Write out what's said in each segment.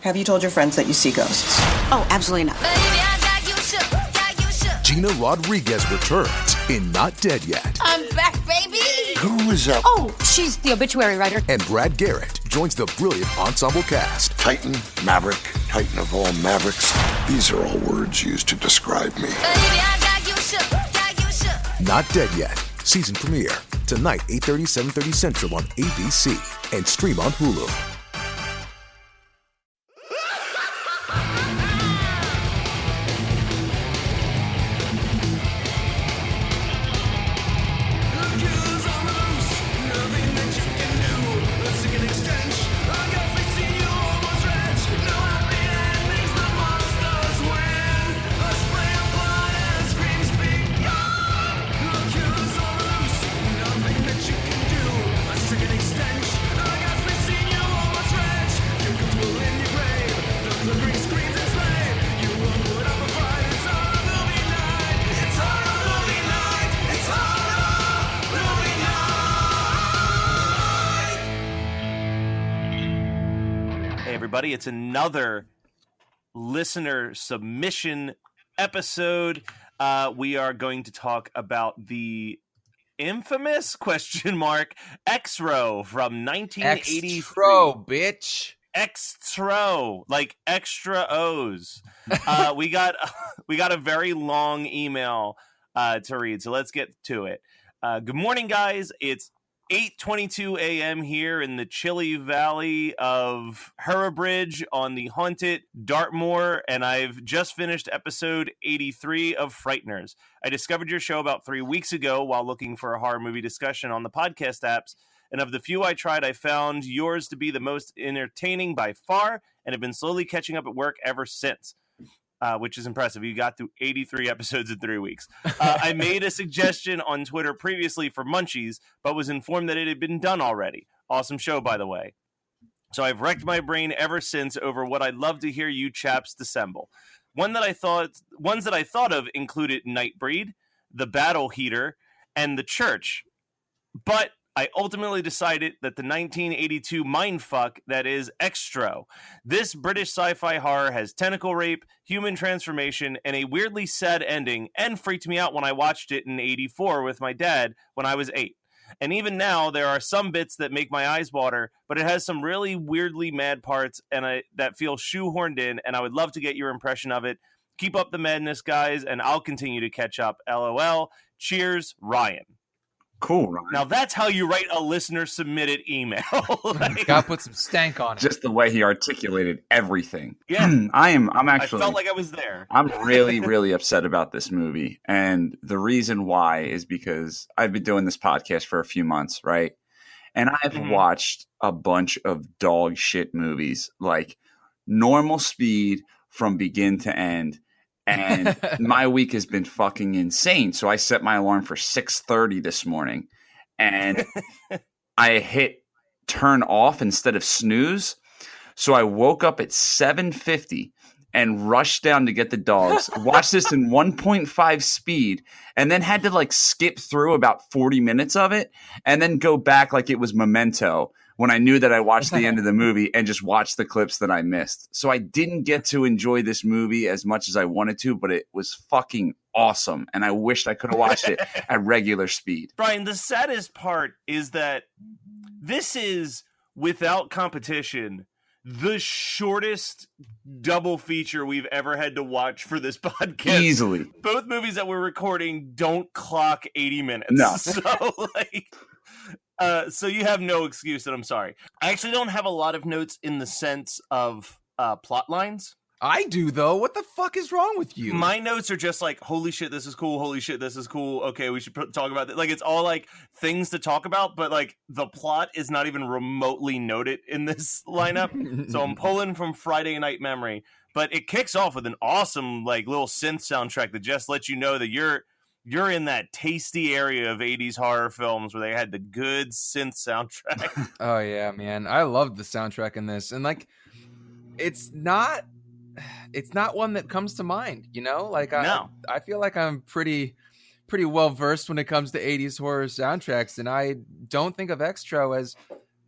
Have you told your friends that you see ghosts? Oh, absolutely not. Gina Rodriguez returns in Not Dead Yet. I'm back, baby! Who is up? Oh, she's the obituary writer. And Brad Garrett joins the brilliant ensemble cast. Titan, Maverick, Titan of all Mavericks. These are all words used to describe me. Not Dead Yet. Season premiere. Tonight, 8:30, 7:30 Central on ABC. And stream on Hulu. Everybody, it's another listener submission episode. We are going to talk about the infamous Xtro from 1983. Xtro, bitch. Xtro, like extra O's. We got a very long email to read, so let's get to it. Good morning, guys. It's 8:22 a.m. here in the chilly valley of Herabridge on the haunted Dartmoor, and I've just finished episode 83 of Frighteners. I discovered your show about 3 weeks ago while looking for a horror movie discussion on the podcast apps, and of the few I tried, I found yours to be the most entertaining by far, and have been slowly catching up at work ever since. Which is impressive. You got through 83 episodes in 3 weeks. I made a suggestion on Twitter previously for Munchies, but was informed that it had been done already. Awesome show, by the way. So I've wrecked my brain ever since over what I'd love to hear you chaps dissemble. Ones that I thought of included Nightbreed, The Battle Heater, and The Church. But I ultimately decided that the 1982 mindfuck that is Xtro. This British sci-fi horror has tentacle rape, human transformation, and a weirdly sad ending, and freaked me out when I watched it in 84 with my dad when I was 8. And even now, there are some bits that make my eyes water, but it has some really weirdly mad parts and that feel shoehorned in, and I would love to get your impression of it. Keep up the madness, guys, and I'll continue to catch up. LOL. Cheers, Ryan. Cool, Ryan. Now that's how you write a listener-submitted email. Gotta put some stank on it. Just the way he articulated everything. Yeah. I'm I actually felt like I was there. I'm really, really upset about this movie. And the reason why is because I've been doing this podcast for a few months, right? And I've watched a bunch of dog shit movies, like Normal Speed from begin to end. And my week has been fucking insane. So I set my alarm for 6:30 this morning, and I hit turn off instead of snooze. So I woke up at 7:50 and rushed down to get the dogs, watched this in 1.5 speed, and then had to like skip through about 40 minutes of it and then go back like it was Memento when I knew that I watched the end of the movie and just watched the clips that I missed. So I didn't get to enjoy this movie as much as I wanted to, but it was fucking awesome. And I wished I could have watched it at regular speed. Brian, the saddest part is that this is, without competition, the shortest double feature we've ever had to watch for this podcast. Easily. Both movies that we're recording don't clock 80 minutes. No. So you have no excuse, and I'm sorry. I actually don't have a lot of notes in the sense of plot lines. I do, though. What the fuck is wrong with you? My notes are just like, holy shit, this is cool. Holy shit, this is cool. Okay, we should talk about this. Like, it's all like things to talk about, but like the plot is not even remotely noted in this lineup. So I'm pulling from Friday Night Memory, but it kicks off with an awesome like little synth soundtrack that just lets you know that you're in that tasty area of 80s horror films where they had the good synth soundtrack. Oh yeah, man. I loved the soundtrack in this. And like it's not one that comes to mind, you know? Like I feel like I'm pretty well versed when it comes to 80s horror soundtracks, and I don't think of Xtro as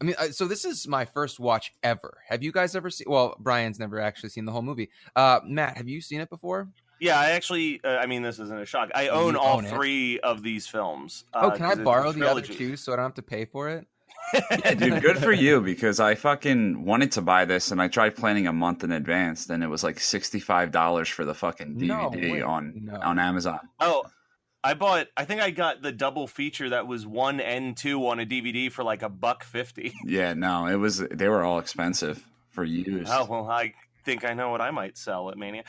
I mean, so this is my first watch ever. Have you guys ever seen? Well, Brian's never actually seen the whole movie. Matt, have you seen it before? Yeah, I actually. I mean, this isn't a shock. I own all three of these films. Can I borrow the other two so I don't have to pay for it? Yeah, dude, good for you, because I fucking wanted to buy this and I tried planning a month in advance. Then it was like $65 for the fucking DVD on Amazon. Oh, I think I got the double feature that was 1 and 2 on a DVD for like $1.50. Yeah, no, they were all expensive for used. Oh, well, I think I know what I might sell at Mania.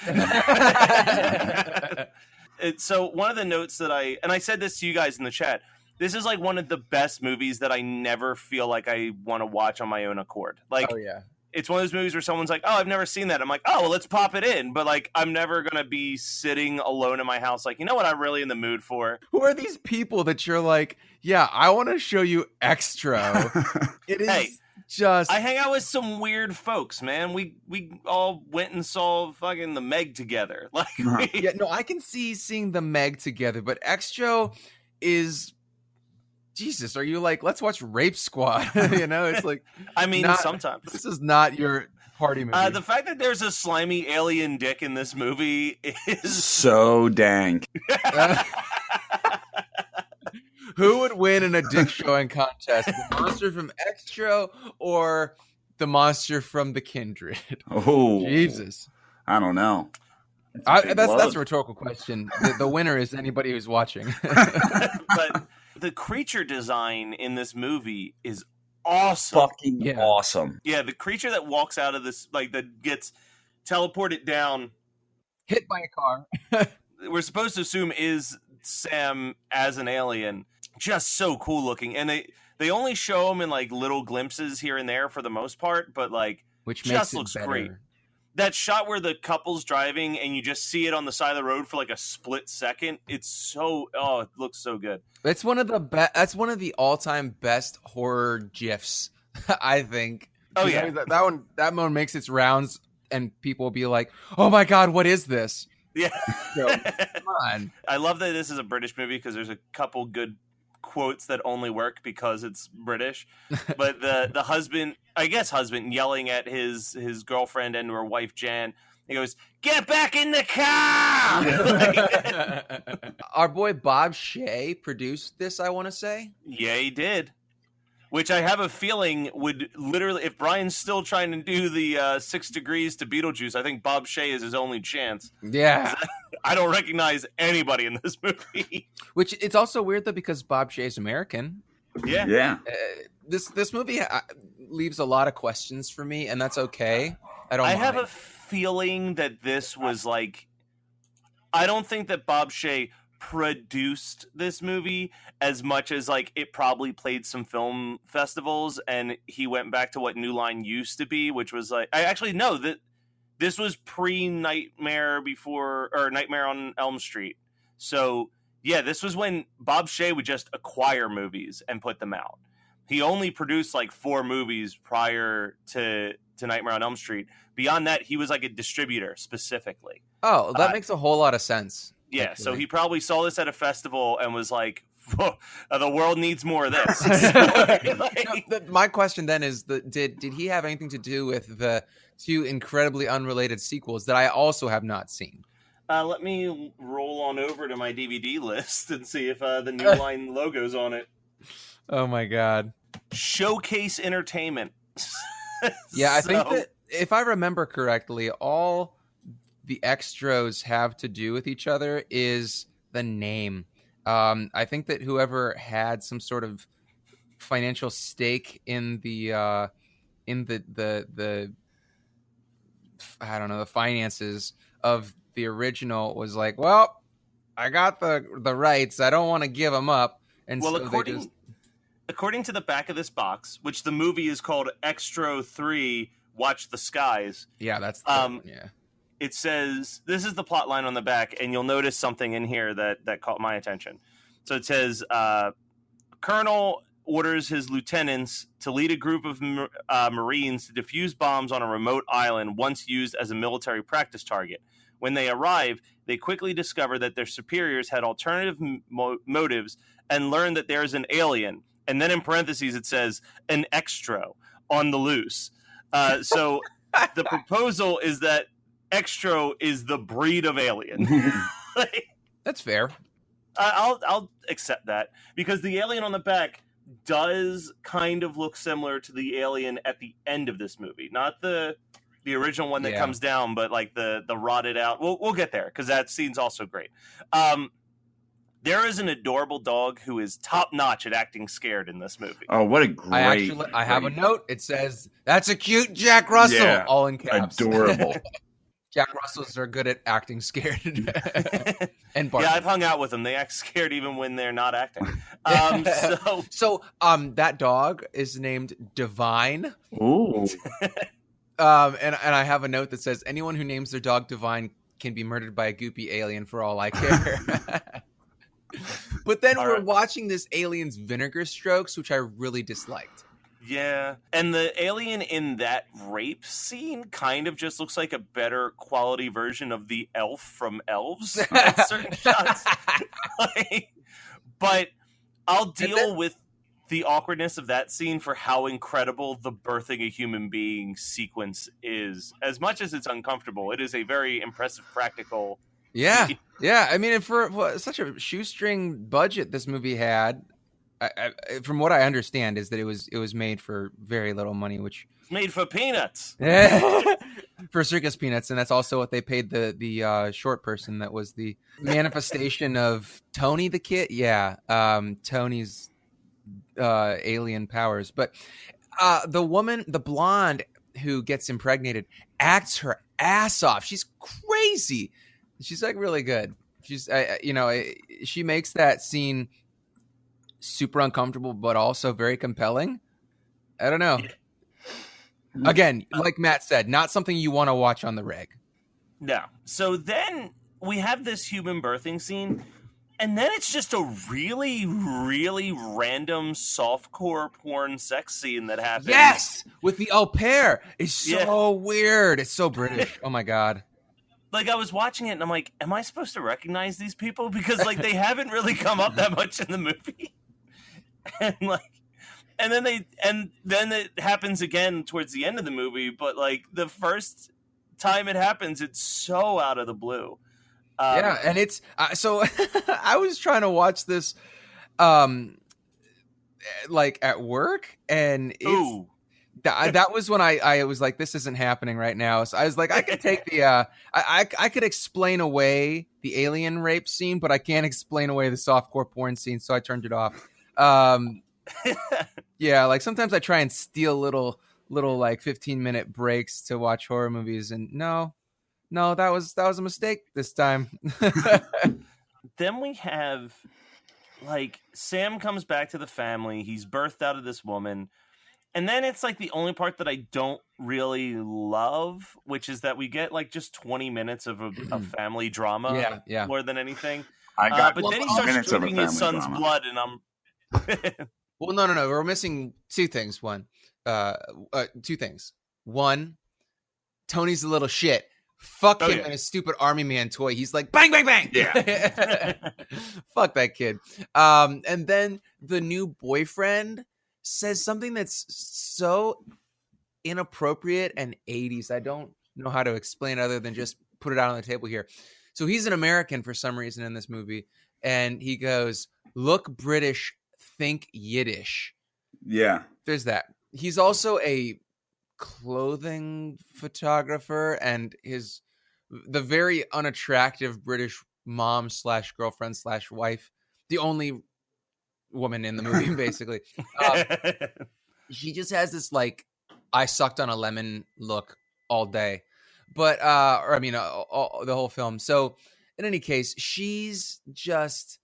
So one of the notes that I said this to you guys in the chat, this is like one of the best movies that I never feel like I want to watch on my own accord. Like, oh, yeah. It's one of those movies where someone's like, oh, I've never seen that. I'm like, oh, well, let's pop it in. But like, I'm never going to be sitting alone in my house. Like, you know what I'm really in the mood for? Who are these people that you're like, yeah, I want to show you Xtro. It is just... I hang out with some weird folks, man. We all went and saw fucking The Meg together. Like, yeah, no, I can seeing The Meg together, but Xtro is... Jesus, are you like, let's watch Rape Squad? You know, it's like... I mean, sometimes. This is not your party movie. The fact that there's a slimy alien dick in this movie is... so dank. Who would win in a dick showing contest? The monster from Xtro or the monster from The Kindred? Oh, Jesus. I don't know. That's a rhetorical question. The winner is anybody who's watching. But the creature design in this movie is awesome. Fucking awesome. Yeah, the creature that walks out of this, like, that gets teleported down, hit by a car, we're supposed to assume is Sam as an alien. Just so cool looking. And they only show him in like little glimpses here and there for the most part, but like, which just looks great. That shot where the couple's driving and you just see it on the side of the road for like a split second. It's so, it looks so good. It's one of the that's one of the all-time best horror GIFs, I think. Oh yeah. That one makes its rounds and people will be like, oh my God, what is this? Yeah. So, come on. I love that this is a British movie because there's a couple good quotes that only work because it's British. But the husband yelling at his girlfriend and her wife Jan, he goes, "Get back in the car!" Our boy Bob Shea produced this, I want to say. Yeah, he did. Which I have a feeling would literally, if Brian's still trying to do the 6 Degrees to Beetlejuice, I think Bob Shea is his only chance. Yeah. I don't recognize anybody in this movie. Which, it's also weird, though, because Bob Shea is American. Yeah. Yeah. This movie leaves a lot of questions for me, and that's okay. I have a feeling that this was like... I don't think that Bob Shea produced this movie as much as like it probably played some film festivals and he went back to what New Line used to be, which was like, I actually know that this was pre-Nightmare Nightmare on Elm Street. So yeah, this was when Bob Shea would just acquire movies and put them out. He only produced like 4 movies prior to Nightmare on Elm Street. Beyond that, he was like a distributor specifically. Oh, that makes a whole lot of sense. Yeah, actually. So he probably saw this at a festival and was like, the world needs more of this. My question then is, did he have anything to do with the 2 incredibly unrelated sequels that I also have not seen? Let me roll on over to my DVD list and see if the New Line logo's on it. Oh my God. Showcase Entertainment. Yeah, I think that if I remember correctly, all the Xtros have to do with each other is the name. I think that whoever had some sort of financial stake in the I don't know, the finances of the original was like, well, I got the rights. I don't want to give them up. And well, so according to the back of this box, which the movie is called Xtro 3, Watch the Skies. Yeah, that's the one, yeah. It says, this is the plot line on the back, and you'll notice something in here that caught my attention. So it says, Colonel orders his lieutenants to lead a group of Marines to defuse bombs on a remote island once used as a military practice target. When they arrive, they quickly discover that their superiors had alternative motives and learn that there is an alien, And then in parentheses, it says an Xtro on the loose. So the proposal is that Xtro is the breed of alien. That's fair. I'll accept that, because the alien on the back does kind of look similar to the alien at the end of this movie. Not the original one that comes down, but like the rotted out. We'll get there, because that scene's also great. There is an adorable dog who is top notch at acting scared in this movie. Oh, what a great! I have a note. It says, "That's a cute Jack Russell," Yeah, all in caps. adorable. Jack Russells are good at acting scared. And barking. Yeah, I've hung out with them. They act scared even when they're not acting. So that dog is named Divine. Ooh. And I have a note that says, anyone who names their dog Divine can be murdered by a goopy alien for all I care. But then we're watching this alien's vinegar strokes, which I really disliked. Yeah, and the alien in that rape scene kind of just looks like a better quality version of the elf from Elves at certain shots. But I'll deal with the awkwardness of that scene for how incredible the birthing a human being sequence is. As much as it's uncomfortable, it is a very impressive practical. Yeah. I mean, for such a shoestring budget this movie had, from what I understand, is that it was made for very little money, which it's made for peanuts. For circus peanuts, and that's also what they paid the short person that was the manifestation of Tony the kid. Yeah, Tony's alien powers. But the woman, the blonde who gets impregnated, acts her ass off. She's crazy. She's like really good. She's she makes that scene super uncomfortable, but also very compelling. I don't know. Again, like Matt said, not something you want to watch on the reg. No. So then we have this human birthing scene, and then it's just a really, really random softcore porn sex scene that happens. Yes! With the au pair. It's so weird. It's so British. Oh my God. Like, I was watching it and I'm like, am I supposed to recognize these people? Because like they haven't really come up that much in the movie. And then it happens again towards the end of the movie, but like the first time it happens, it's so out of the blue. And it's so I was trying to watch this like at work, and that was when I was like, this isn't happening right now. So I was like, I could take the I could explain away the alien rape scene, but I can't explain away the softcore porn scene, so I turned it off. Yeah, like sometimes I try and steal little like 15-minute breaks to watch horror movies, and no, that was a mistake this time. Then we have like Sam comes back to the family. He's birthed out of this woman. And then it's like the only part that I don't really love, which is that we get like just 20 minutes of a family drama more than anything. But then he starts drinking his son's blood, and I'm well, no. We're missing two things. Two things. One, Tony's a little shit. Fuck him and his stupid army man toy. He's like, bang, bang, bang. Yeah. Fuck that kid. And then the new boyfriend says something that's so inappropriate and 80s. I don't know how to explain it other than just put it out on the table here. So he's an American for some reason in this movie. And he goes, look British, think Yiddish. Yeah. There's that. He's also a clothing photographer, and the very unattractive British mom / girlfriend / wife, the only woman in the movie, basically. She just has this like I sucked on a lemon look all day, but the whole film. So in any case, she's just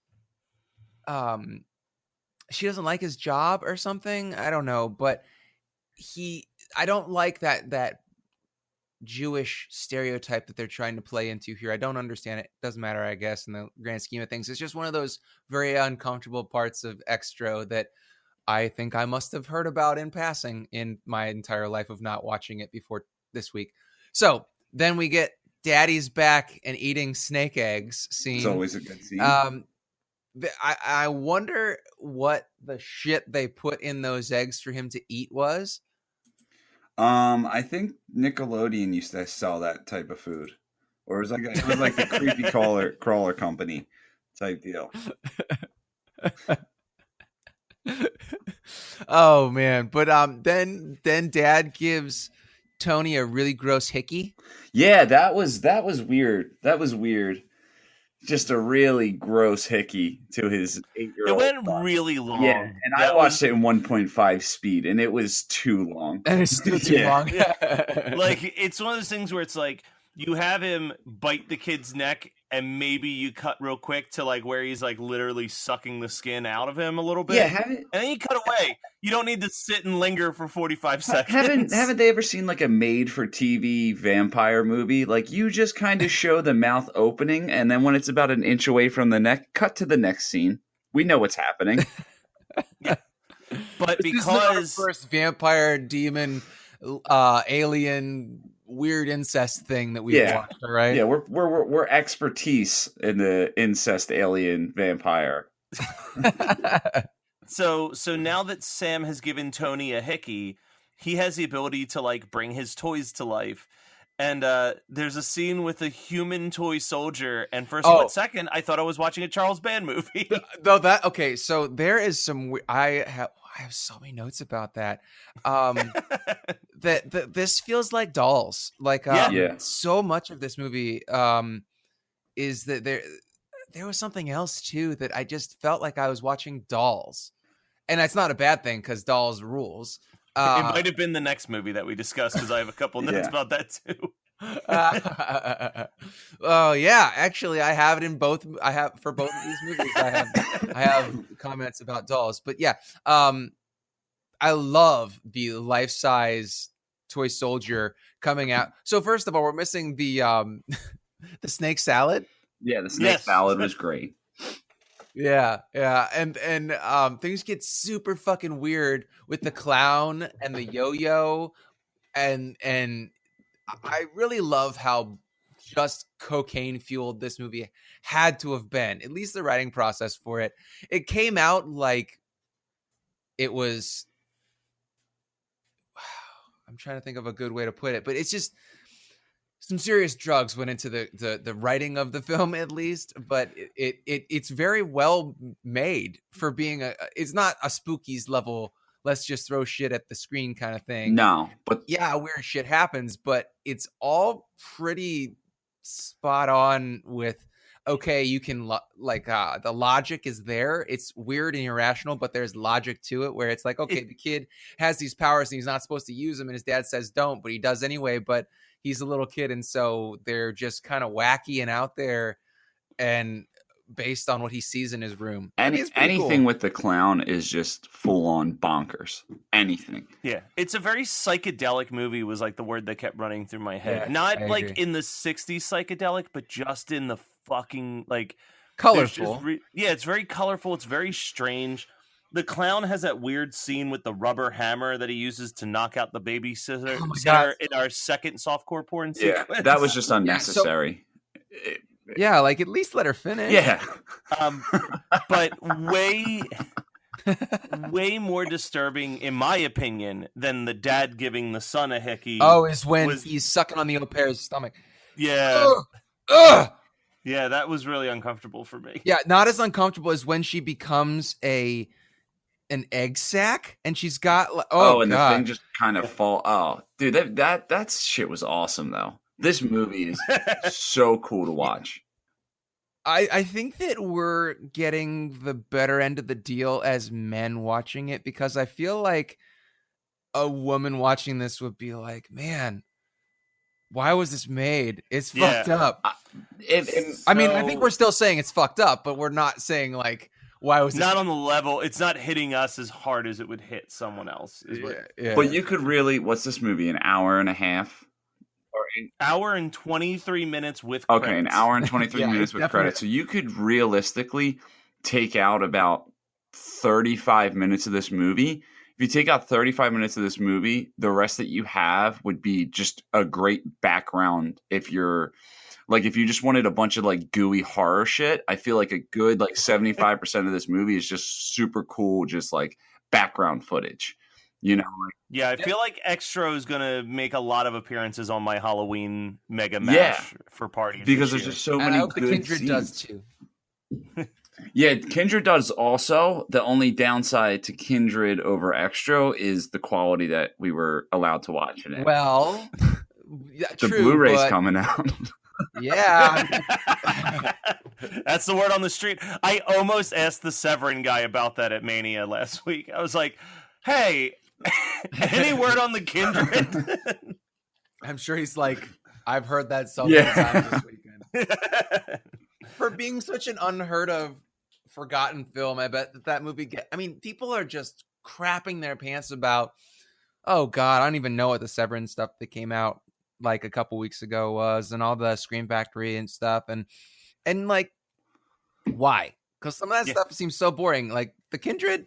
she doesn't like his job or something. I don't know, but I don't like that Jewish stereotype that they're trying to play into here. I don't understand it. Doesn't matter, I guess, in the grand scheme of things. It's just one of those very uncomfortable parts of Xtro that I think I must have heard about in passing in my entire life of not watching it before this week. So then we get Daddy's back and eating snake eggs scene. It's always a good scene. I wonder what the shit they put in those eggs for him to eat was. I think Nickelodeon used to sell that type of food, or it was like the creepy crawler company type deal. Oh man, but then Dad gives Tony a really gross hickey. Yeah, that was weird. That was weird. Just a really gross hickey to his 8-year-old. It went son. really long. Yeah, and I watched it in 1.5 speed, and it was too long. And it's still too long. Like, it's one of those things where it's like you have him bite the kid's neck, and maybe you cut real quick to like where he's like literally sucking the skin out of him a little bit. Yeah, and then you cut away. You don't need to sit and linger for 45 seconds. Haven't they ever seen like a made-for-TV vampire movie? Like, you just kind of show the mouth opening, and then when it's about an inch away from the neck, cut to the next scene. We know what's happening. Yeah. But This is because our first vampire, demon, alien, weird incest thing that we've watched, all right? Yeah, we're expertise in the incest alien vampire. So now that Sam has given Tony a hickey, he has the ability to like bring his toys to life. And there's a scene with a human toy soldier, and for a split second, I thought I was watching a Charles Band movie. No, okay. So there is some. I have so many notes about that. This feels like dolls. Like so much of this movie is that there was something else too that I just felt like I was watching dolls, and that's not a bad thing because dolls rules. It might have been the next movie that we discussed because I have a couple notes about that too. Oh yeah, actually, I have it in both. I have for both of these movies. I have comments about dolls, but yeah, I love the life-size toy soldier coming out. So first of all, we're missing the the snake salad. Yeah, the snake salad was great. Yeah, and things get super fucking weird with the clown and the yo-yo, and I really love how just cocaine fueled this movie had to have been. At least the writing process for it. It came out like it was. I'm trying to think of a good way to put it, but it's just some serious drugs went into the writing of the film, at least, but it's very well made for being it's not a Spookies level, let's just throw shit at the screen kind of thing. No, but yeah, weird shit happens, but it's all pretty spot on with, okay, you can the logic is there. It's weird and irrational, but there's logic to it where it's like, okay, the kid has these powers and he's not supposed to use them, and his dad says don't, but he does anyway, but he's a little kid, and so they're just kind of wacky and out there, and based on what he sees in his room. Anything cool. With the clown is just full on bonkers. Anything. Yeah, it's a very psychedelic movie. Was like the word that kept running through my head. Yeah, Not like in the '60s psychedelic, but just in the fucking like colorful. It's very colorful. It's very strange. The clown has that weird scene with the rubber hammer that he uses to knock out the babysitter in our second softcore porn sequence. Yeah, that was just unnecessary. Yeah, like at least let her finish. Yeah. But way more disturbing, in my opinion, than the dad giving the son a hickey. Oh, is when he's sucking on the au pair's stomach. Yeah. Ugh. Yeah, that was really uncomfortable for me. Yeah, not as uncomfortable as when she becomes an egg sack and she's got and God. The thing just kind of fall. Oh, dude, that shit was awesome though. This movie is so cool to watch. I think that we're getting the better end of the deal as men watching it, because I feel like a woman watching this would be like, man, why was this made? It's fucked up. I mean, I think we're still saying it's fucked up, but we're not saying like, why was this not on the level? It's not hitting us as hard as it would hit someone else. But you could really, what's this movie? An hour and a half? Hour and 23 minutes with credits. Okay, an hour and 23 minutes with credits. So you could realistically take out about 35 minutes of this movie. If you take out 35 minutes of this movie, the rest that you have would be just a great background if you're Like if you just wanted a bunch of like gooey horror shit, I feel like a good like 75% of this movie is just super cool, just like background footage. You know, like, Yeah, I feel like Xtro is gonna make a lot of appearances on my Halloween Mega Mash Yeah. for parties because this there's year. just so And many I hope the good Kindred scenes. does too. Yeah, Kindred does also. The only downside to Kindred over Xtro is the quality that we were allowed to watch it in. Well, yeah, the true, Blu-ray's but coming out. yeah, That's the word on the street. I almost asked the Severin guy about that at Mania last week. I was like, "Hey, any word on the Kindred?" I'm sure he's like, I've heard that so many times this weekend. For being such an unheard of, forgotten film, I bet that movie I mean, people are just crapping their pants about, oh God, I don't even know what the Severin stuff that came out like a couple weeks ago was, and all the Scream Factory and stuff, and like, why? Because some of that stuff seems so boring. Like the Kindred,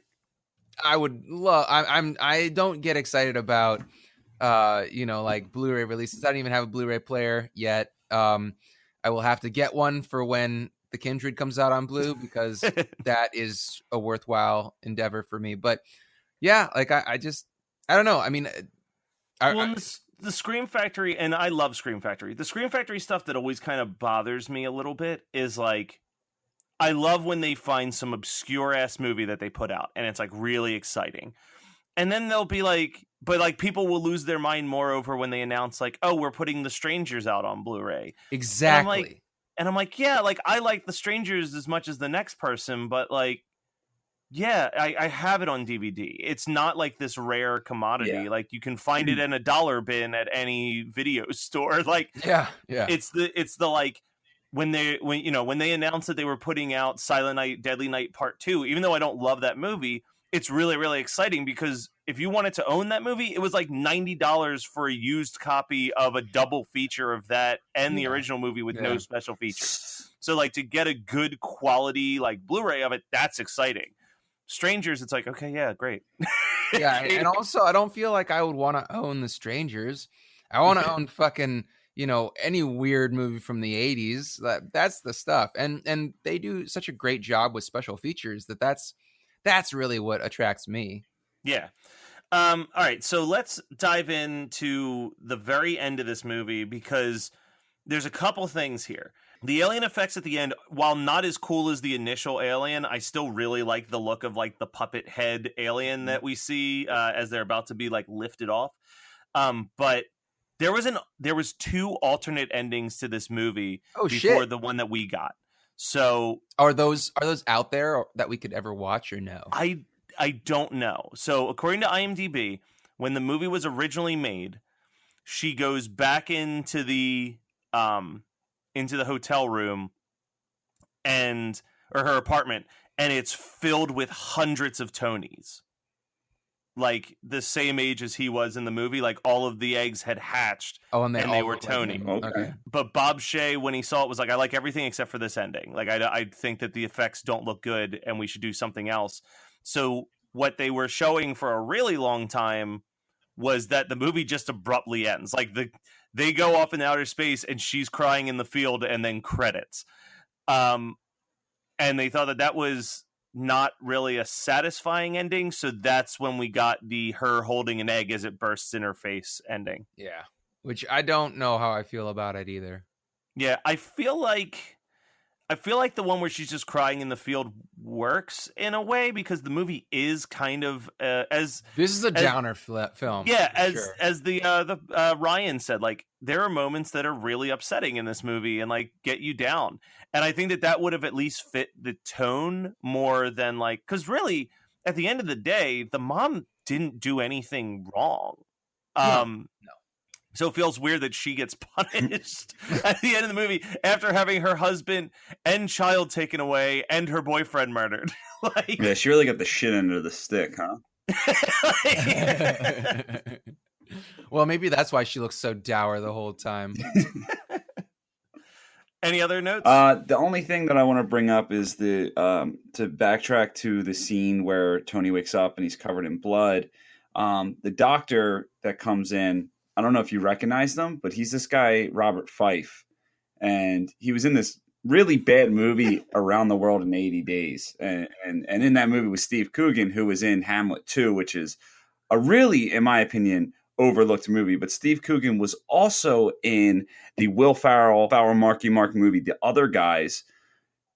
I would love. I don't get excited about, like Blu-ray releases. I don't even have a Blu-ray player yet. I will have to get one for when the Kindred comes out on Blue, because that is a worthwhile endeavor for me. But yeah, like I don't know. I mean, the Scream Factory, and I love Scream Factory. The Scream Factory stuff that always kind of bothers me a little bit is like, I love when they find some obscure ass movie that they put out and it's like really exciting. And then they'll be like, but like people will lose their mind more over when they announce like, oh, we're putting The Strangers out on Blu-ray. Exactly. And I'm like, yeah, like I like The Strangers as much as the next person, but like, yeah, I have it on DVD. It's not like this rare commodity. Yeah. Like you can find it in a dollar bin at any video store. Like, yeah. It's the like when they announced that they were putting out Silent Night, Deadly Night Part 2, even though I don't love that movie, it's really, really exciting because if you wanted to own that movie, it was like $90 for a used copy of a double feature of that and the original movie with no special features. So like to get a good quality like Blu-ray of it, that's exciting. Strangers, it's like, okay, yeah, great. Yeah, and also I don't feel like I would want to own The Strangers. I want to own fucking, any weird movie from the 80s. That's the stuff. And they do such a great job with special features that's really what attracts me. Yeah. All right, so let's dive into the very end of this movie because there's a couple things here. The alien effects at the end, while not as cool as the initial alien, I still really like the look of like the puppet head alien that we see as they're about to be like lifted off. But there was two alternate endings to this movie before the one that we got. So are those out there that we could ever watch or no? I don't know. So according to IMDb, when the movie was originally made, she goes back into the hotel room or her apartment, and it's filled with hundreds of Tonys. Like the same age as he was in the movie, like all of the eggs had hatched and they were Tony. Okay. But Bob Shea, when he saw it, was like, I like everything except for this ending. Like, I think that the effects don't look good and we should do something else. So what they were showing for a really long time was that the movie just abruptly ends. Like they go off in outer space and she's crying in the field and then credits. And they thought that was not really a satisfying ending. So that's when we got her holding an egg as it bursts in her face ending. Yeah. Which I don't know how I feel about it either. Yeah. I feel like the one where she's just crying in the field works in a way because the movie is kind of this is a downer film. Yeah, as the Ryan said, like there are moments that are really upsetting in this movie and like get you down. And I think that would have at least fit the tone more than like, because really at the end of the day, the mom didn't do anything wrong. No. So it feels weird that she gets punished at the end of the movie after having her husband and child taken away and her boyfriend murdered. Like, yeah, she really got the shit end of the stick, huh? Well, maybe that's why she looks so dour the whole time. Any other notes? The only thing that I want to bring up is to backtrack to the scene where Tony wakes up and he's covered in blood. The doctor that comes in, I don't know if you recognize them, but he's this guy, Robert Fife. and he was in this really bad movie Around the World in 80 Days. And in that movie was Steve Coogan, who was in Hamlet 2, which is a really, in my opinion, overlooked movie. But Steve Coogan was also in the Will Ferrell Marky Mark movie, The Other Guys.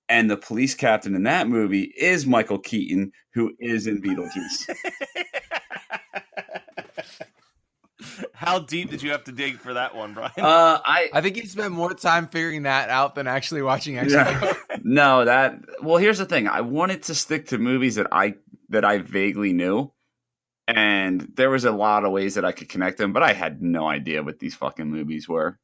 And the police captain in that movie is Michael Keaton, who is in Beetlejuice. How deep did you have to dig for that one, Brian? I think you spent more time figuring that out than actually watching Xtro. Yeah. No, well, here's the thing. I wanted to stick to movies that I vaguely knew. And there was a lot of ways that I could connect them, but I had no idea what these fucking movies were,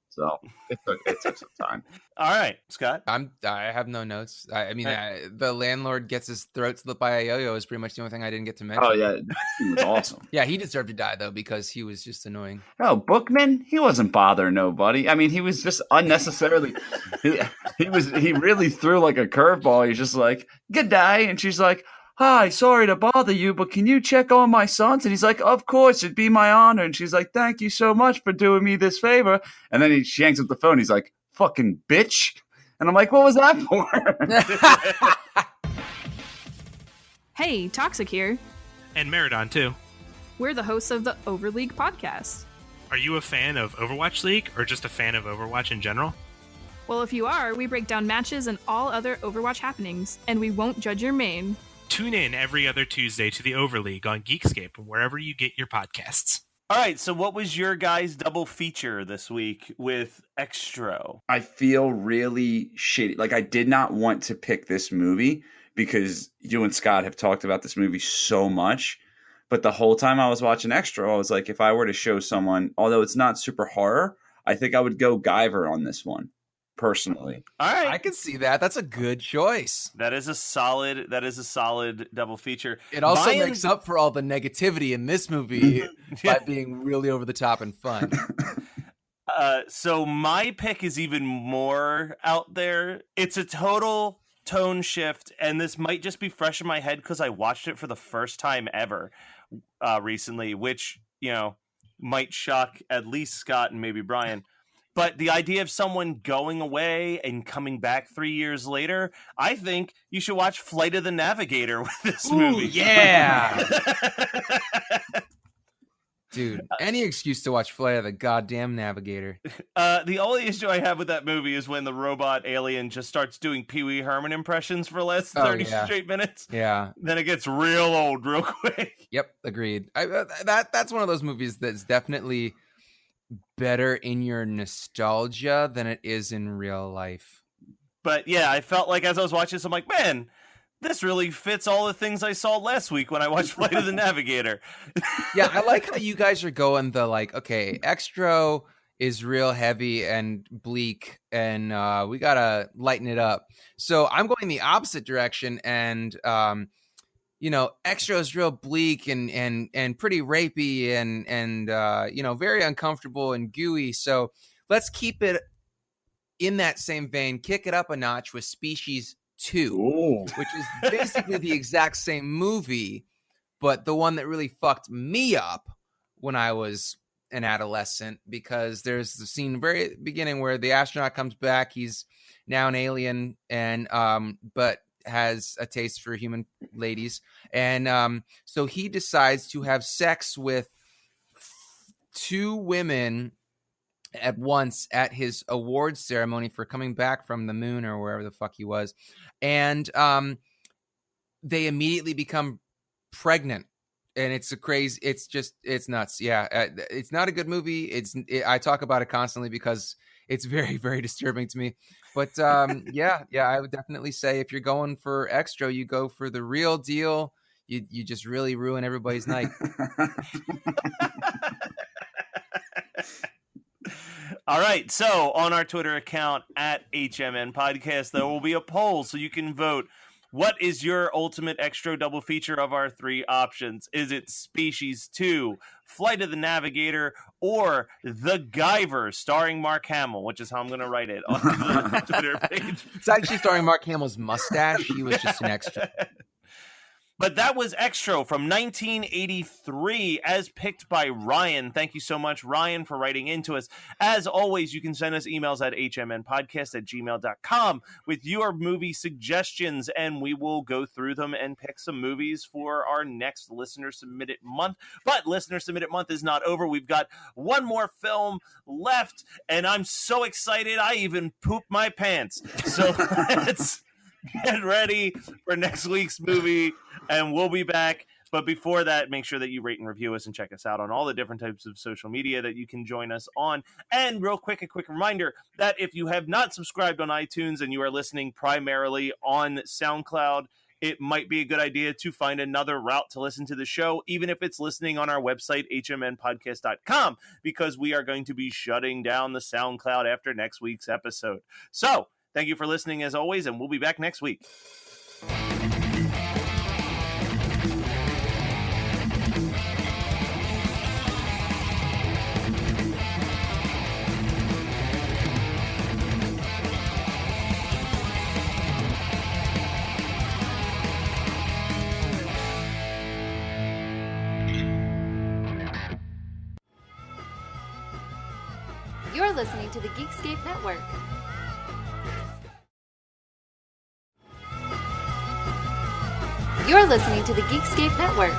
So it took some time. All right, Scott. I have no notes. I mean, the landlord gets his throat slit by a yo-yo is pretty much the only thing I didn't get to mention. Oh yeah, he was awesome. Yeah, he deserved to die though because he was just annoying. Oh, Bookman, he wasn't bothering nobody. I mean, he was just unnecessarily. he really threw like a curveball. He's just like, "Good day," and she's like, "Hi, sorry to bother you, but can you check on my sons?" And he's like, "Of course, it'd be my honor." And she's like, "Thank you so much for doing me this favor." And then she hangs up the phone. He's like, "Fucking bitch." And I'm like, what was that for? Hey, Toxic here. And Meridon, too. We're the hosts of the Overleague podcast. Are you a fan of Overwatch League, or just a fan of Overwatch in general? Well, if you are, we break down matches and all other Overwatch happenings, and we won't judge your main. Tune in every other Tuesday to the Overleague on Geekscape and wherever you get your podcasts. All right, so what was your guys' double feature this week with Xtro? I feel really shitty. Like, I did not want to pick this movie because you and Scott have talked about this movie so much. But the whole time I was watching Xtro, I was like, if I were to show someone, although it's not super horror, I think I would go Guyver on this one. Personally, all right, I can see that. That's a good choice. That is a solid double feature. It also makes up for all the negativity in this movie by being really over the top and fun. So my pick is even more out there. It's a total tone shift, and this might just be fresh in my head because I watched it for the first time ever recently, which might shock at least Scott and maybe Brian. But the idea of someone going away and coming back 3 years later, I think you should watch Flight of the Navigator with this movie. Yeah. Dude, any excuse to watch Flight of the goddamn Navigator. The only issue I have with that movie is when the robot alien just starts doing Pee Wee Herman impressions for the last 30 straight minutes. Yeah. Then it gets real old real quick. Yep, agreed. That's one of those movies that's definitely better in your nostalgia than it is in real life. But yeah, I felt like as I was watching this, I'm like, man, this really fits all the things I saw last week when I watched Flight of the Navigator. Yeah, I like how you guys are going the like, okay, Xtro is real heavy and bleak and we gotta lighten it up. So I'm going the opposite direction and Xtro is real bleak and pretty rapey and very uncomfortable and gooey. So let's keep it in that same vein. Kick it up a notch with Species 2, which is basically the exact same movie, but the one that really fucked me up when I was an adolescent, because there's the scene very beginning where the astronaut comes back. He's now an alien and but has a taste for human ladies, and so he decides to have sex with 2 women at once at his awards ceremony for coming back from the moon or wherever the fuck he was, and they immediately become pregnant, and it's nuts. Yeah, it's not a good movie. I talk about it constantly because it's very, very disturbing to me. But yeah, I would definitely say if you're going for Xtro, you go for the real deal. You just really ruin everybody's night. All right, so on our Twitter account at HMN Podcast, there will be a poll so you can vote. What is your ultimate Xtro double feature of our 3 options? Is it Species 2, Flight of the Navigator, or The Guyver, starring Mark Hamill, which is how I'm going to write it on the Twitter page. It's actually starring Mark Hamill's mustache. He was just an extra. But that was Xtro from 1983, as picked by Ryan. Thank you so much, Ryan, for writing into us. As always, you can send us emails at hmnpodcast@gmail.com with your movie suggestions, and we will go through them and pick some movies for our next Listener Submitted Month. But Listener Submitted Month is not over. We've got one more film left, and I'm so excited I even pooped my pants. So let's get ready for next week's movie, and we'll be back. But before that, make sure that you rate and review us and check us out on all the different types of social media that you can join us on. And real quick, a quick reminder that if you have not subscribed on iTunes and you are listening primarily on SoundCloud, it might be a good idea to find another route to listen to the show, even if it's listening on our website, hmnpodcast.com, because we are going to be shutting down the SoundCloud after next week's episode. So, thank you for listening as always, and we'll be back next week. You're listening to the Geekscape Network. You're listening to the Geekscape Network.